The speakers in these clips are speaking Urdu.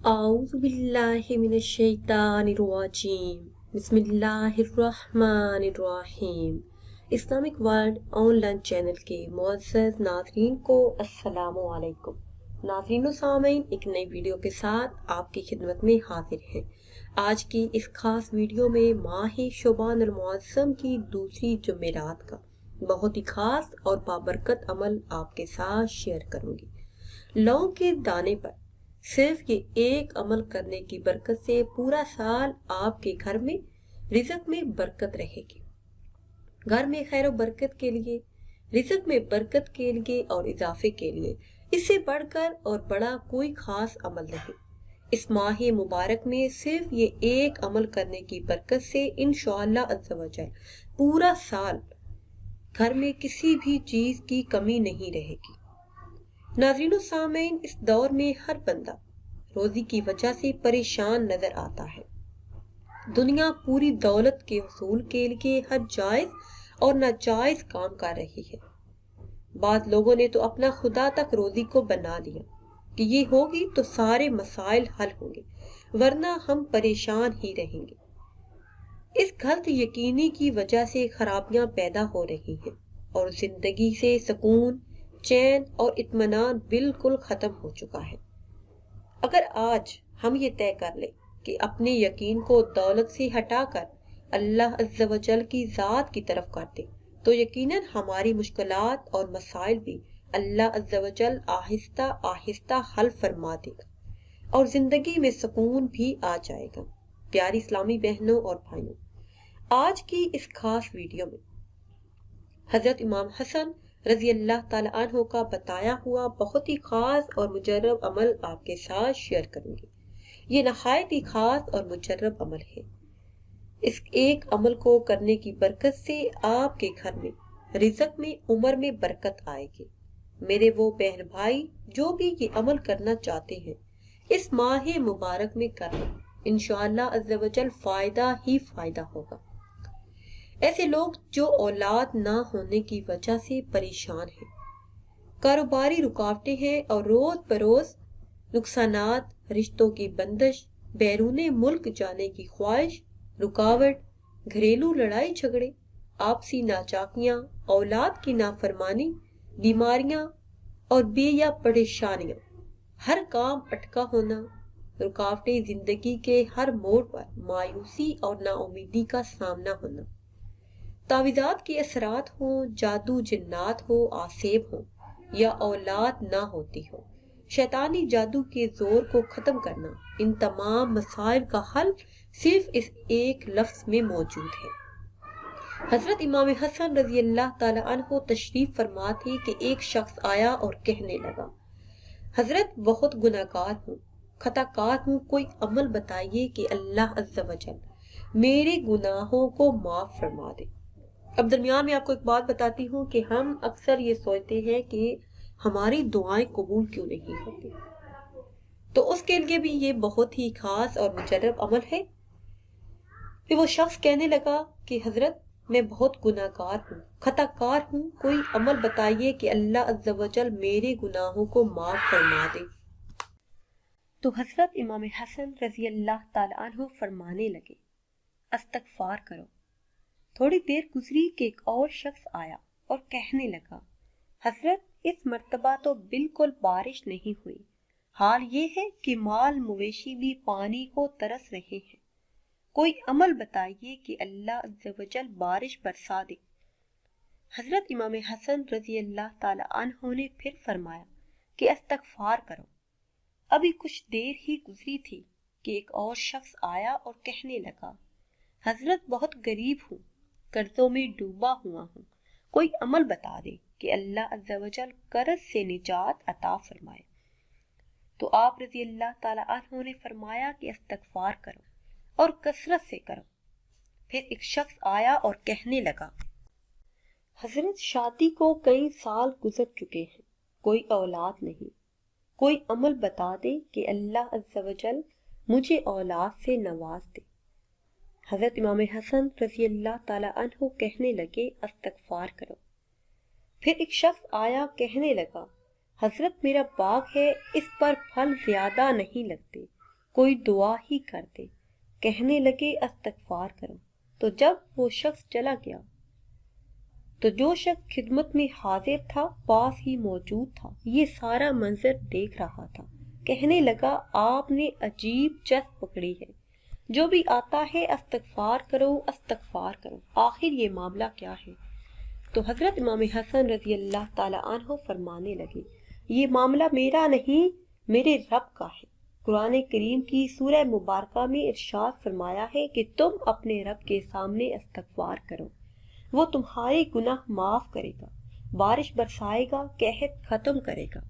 أعوذ بالله من الشيطان الرجيم بسم اللہ الرحمن الرحیم۔ Islamic world on line channel کے معزز ناظرین کو السلام علیکم۔ ناظرین و سامعین، ایک نئی ویڈیو کے ساتھ آپ کی خدمت میں حاضر ہیں۔ آج کی اس خاص ویڈیو میں ماہ شعبان المعظم کی دوسری جمعرات کا بہت ہی خاص اور بابرکت عمل آپ کے ساتھ شیئر کروں گی۔ لونگ کے دانے پر صرف یہ ایک عمل کرنے کی برکت سے پورا سال آپ کے گھر میں رزق میں برکت رہے گی۔ گھر میں خیر و برکت کے لیے، رزق میں برکت کے لیے اور اضافے کے لیے اس سے بڑھ کر اور بڑا کوئی خاص عمل نہیں۔ اس ماہ مبارک میں صرف یہ ایک عمل کرنے کی برکت سے انشاءاللہ عز و جل پورا سال گھر میں کسی بھی چیز کی کمی نہیں رہے گی۔ ناظرین و سامعین، اس دور میں ہر بندہ روزی کی وجہ سے پریشان نظر آتا ہے۔ دنیا پوری دولت کے حصول کے لیے ہر جائز اور ناجائز کام کر رہی ہے۔ بعض لوگوں نے تو اپنا خدا تک روزی کو بنا لیا کہ یہ ہوگی تو سارے مسائل حل ہوں گے، ورنہ ہم پریشان ہی رہیں گے۔ اس غلط یقینی کی وجہ سے خرابیاں پیدا ہو رہی ہیں اور زندگی سے سکون، چین اور اطمینان بالکل ختم ہو چکا ہے۔ اگر آج ہم یہ طے کر لیں کہ اپنے یقین کو دولت سے ہٹا کر اللہ عز و جل کی ذات کی طرف کر دیں تو یقیناً ہماری مشکلات اور مسائل بھی اللہ عز و جل آہستہ آہستہ حل فرما دے گا اور زندگی میں سکون بھی آ جائے گا۔ پیاری اسلامی بہنوں اور بھائیوں، آج کی اس خاص ویڈیو میں حضرت امام حسن رضی اللہ تعالیٰ عنہ کا بتایا ہوا بہت ہی خاص اور مجرب عمل آپ کے ساتھ شیئر کروں گی۔ یہ نہایت ہی خاص اور مجرب عمل ہے۔ اس ایک عمل کو کرنے کی برکت سے آپ کے گھر میں رزق میں، عمر میں برکت آئے گی۔ میرے وہ بہن بھائی جو بھی یہ عمل کرنا چاہتے ہیں، اس ماہ مبارک میں کرنا، انشاءاللہ عز و جل فائدہ ہی فائدہ ہوگا۔ ایسے لوگ جو اولاد نہ ہونے کی وجہ سے پریشان ہیں، کاروباری رکاوٹیں ہیں اور روز بروز نقصانات، رشتوں کی بندش، بیرون ملک جانے کی خواہش، رکاوٹ، گھریلو لڑائی جھگڑے، آپسی ناچاکیاں، اولاد کی نافرمانی، بیماریاں اور بے یا پریشانیاں، ہر کام اٹکا ہونا، رکاوٹیں، زندگی کے ہر موڑ پر مایوسی اور نا امیدی کا سامنا ہونا، تعویذات کے اثرات ہوں، جادو جنات ہو، آسیب ہوں یا اولاد نہ ہوتی ہو، شیطانی جادو کے زور کو ختم کرنا، ان تمام مسائل کا حل صرف اس ایک لفظ میں موجود ہے۔ حضرت امام حسن رضی اللہ تعالی عنہ تشریف فرما تھے کہ ایک شخص آیا اور کہنے لگا، حضرت بہت گناہ گار ہوں، خطا کار ہوں، کوئی عمل بتائیے کہ اللہ عز و جل میرے گناہوں کو معاف فرما دے۔ اب درمیان میں آپ کو ایک بات بتاتی ہوں کہ ہم اکثر یہ سوچتے ہیں کہ ہماری دعائیں قبول کیوں نہیں ہوتی، تو اس کے لیے بھی یہ بہت ہی خاص اور مجرب عمل ہے۔ پھر وہ شخص کہنے لگا کہ حضرت میں بہت گناہ گار ہوں، خطا کار ہوں، کوئی عمل بتائیے کہ اللہ عز و جل میرے گناہوں کو معاف فرما دے۔ تو حضرت امام حسن رضی اللہ تعالیٰ عنہ فرمانے لگے، استغفار کرو۔ تھوڑی دیر گزری کہ ایک اور شخص آیا اور کہنے لگا، حضرت اس مرتبہ تو بالکل بارش نہیں ہوئی، حال یہ ہے کہ مال مویشی بھی پانی کو ترس رہے ہیں، کوئی عمل بتائیے کہ اللہ عز و جل بارش برسا دے۔ حضرت امام حسن رضی اللہ تعالی عنہ نے پھر فرمایا کہ استغفار کرو۔ ابھی کچھ دیر ہی گزری تھی کہ ایک اور شخص آیا اور کہنے لگا، حضرت بہت غریب ہوں، قرضوں میں ڈوبا ہوا ہوں، کوئی عمل بتا دے کہ اللہ عز و جل قرض سے نجات عطا فرمائے۔ تو آپ رضی اللہ تعالی عنہ نے فرمایا کہ استغفار کرو اور کثرت سے کرو۔ پھر ایک شخص آیا اور کہنے لگا، حضرت شادی کو کئی سال گزر چکے ہیں، کوئی اولاد نہیں، کوئی عمل بتا دے کہ اللہ عز و جل مجھے اولاد سے نواز دے۔ حضرت امام حسن رضی اللہ تعالی عنہ کہنے لگے، استغفار کرو۔ پھر ایک شخص آیا، کہنے لگا، حضرت میرا باغ ہے، اس پر پھل زیادہ نہیں لگتے، کوئی دعا ہی کر دے، کہنے لگے استغفار کرو، تو جب وہ شخص چلا گیا تو جو شخص خدمت میں حاضر تھا پاس ہی موجود تھا، یہ سارا منظر دیکھ رہا تھا، کہنے لگا آپ نے عجیب چسپ پکڑی ہے، جو بھی آتا ہے استغفار کرو استغفار کرو، آخر یہ معاملہ کیا ہے؟ تو حضرت امام حسن رضی اللہ تعالی عنہ فرمانے لگے، یہ معاملہ میرا نہیں، میرے رب کا ہے۔ قرآن کریم کی سورہ مبارکہ میں ارشاد فرمایا ہے کہ تم اپنے رب کے سامنے استغفار کرو، وہ تمہارے گناہ معاف کرے گا، بارش برسائے گا، قحط ختم کرے گا،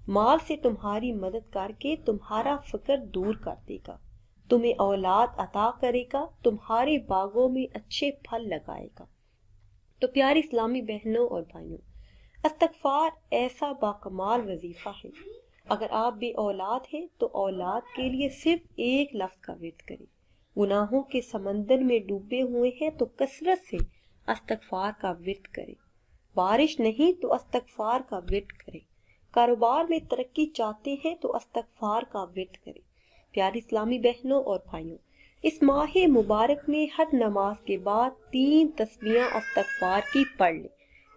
مال سے تمہاری مدد کر کے تمہارا فقر دور کر دے گا، تمہیں اولاد عطا کرے گا، تمہارے باغوں میں اچھے پھل لگائے گا۔ تو پیاری اسلامی بہنوں اور بھائیوں، استغفار ایسا باکمال وظیفہ ہے، اگر آپ بے اولاد ہیں تو اولاد کے لیے صرف ایک لفظ کا ورد کریں، گناہوں کے سمندر میں ڈوبے ہوئے ہیں تو کثرت سے استغفار کا ورد کریں، بارش نہیں تو استغفار کا ورد کریں، کاروبار میں ترقی چاہتے ہیں تو استغفار کا ورد کریں۔ پیاری اسلامی بہنوں اور بھائیوں، اس ماہ مبارک میں ہر نماز کے بعد 3 تسبیحاں استغفار کی پڑھ لیں،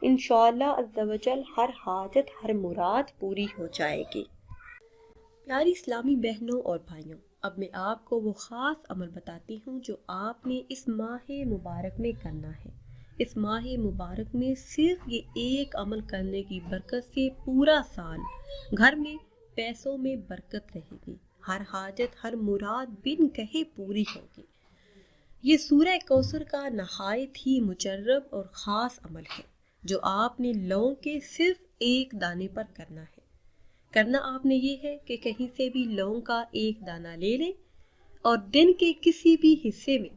انشاءاللہ عز و جل ہر حاجت ہر مراد پوری ہو جائے گی۔ پیاری اسلامی بہنوں اور بھائیوں، اب میں آپ کو وہ خاص عمل بتاتی ہوں جو آپ نے اس ماہ مبارک میں کرنا ہے۔ اس ماہ مبارک میں صرف یہ ایک عمل کرنے کی برکت سے پورا سال گھر میں پیسوں میں برکت رہے گی، ہر حاجت ہر مراد بن کہے پوری ہوگی۔ یہ سورہ کوثر کا نہایت ہی مجرب اور خاص عمل ہے جو آپ نے لونگ کے صرف ایک دانے پر کرنا ہے۔ کرنا آپ نے یہ ہے کہ کہیں سے بھی لونگ کا ایک دانہ لے لیں اور دن کے کسی بھی حصے میں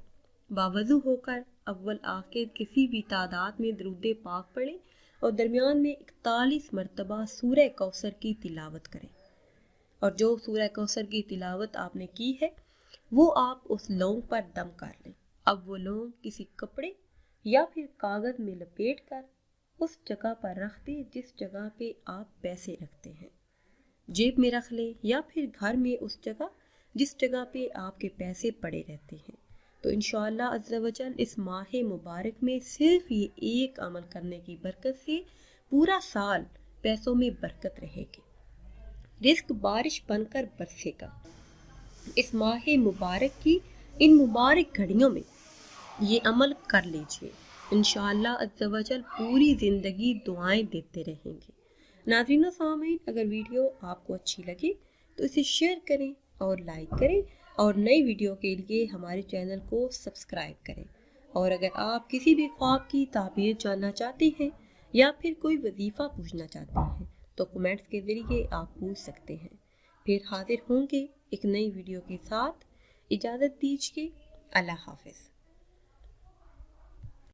باوضو ہو کر اول آخر کسی بھی تعداد میں درود پاک پڑھیں اور درمیان میں 41 مرتبہ سورہ کوثر کی تلاوت کریں، اور جو سورہ کوثر کی تلاوت آپ نے کی ہے وہ آپ اس لونگ پر دم کر لیں۔ اب وہ لونگ کسی کپڑے یا پھر کاغذ میں لپیٹ کر اس جگہ پر رکھ دیں جس جگہ پہ آپ پیسے رکھتے ہیں، جیب میں رکھ لیں یا پھر گھر میں اس جگہ جس جگہ پہ آپ کے پیسے پڑے رہتے ہیں۔ تو انشاءاللہ عز و جل اس ماہ مبارک میں صرف یہ ایک عمل کرنے کی برکت سے پورا سال پیسوں میں برکت رہے گی، رزق بارش بن کر برسے گا۔ اس ماہ مبارک کی ان مبارک گھڑیوں میں یہ عمل کر لیجئے، انشاءاللہ عز و جل پوری زندگی دعائیں دیتے رہیں گے۔ ناظرین و سامعین، اگر ویڈیو آپ کو اچھی لگی تو اسے شیئر کریں اور لائک کریں، اور نئی ویڈیو کے لیے ہمارے چینل کو سبسکرائب کریں، اور اگر آپ کسی بھی خواب کی تعبیر جاننا چاہتے ہیں یا پھر کوئی وظیفہ پوچھنا چاہتے ہیں تو کمنٹس کے ذریعے آپ پوچھ سکتے ہیں۔ پھر حاضر ہوں گے ایک نئی ویڈیو کے ساتھ، اجازت دیجیے، اللہ حافظ۔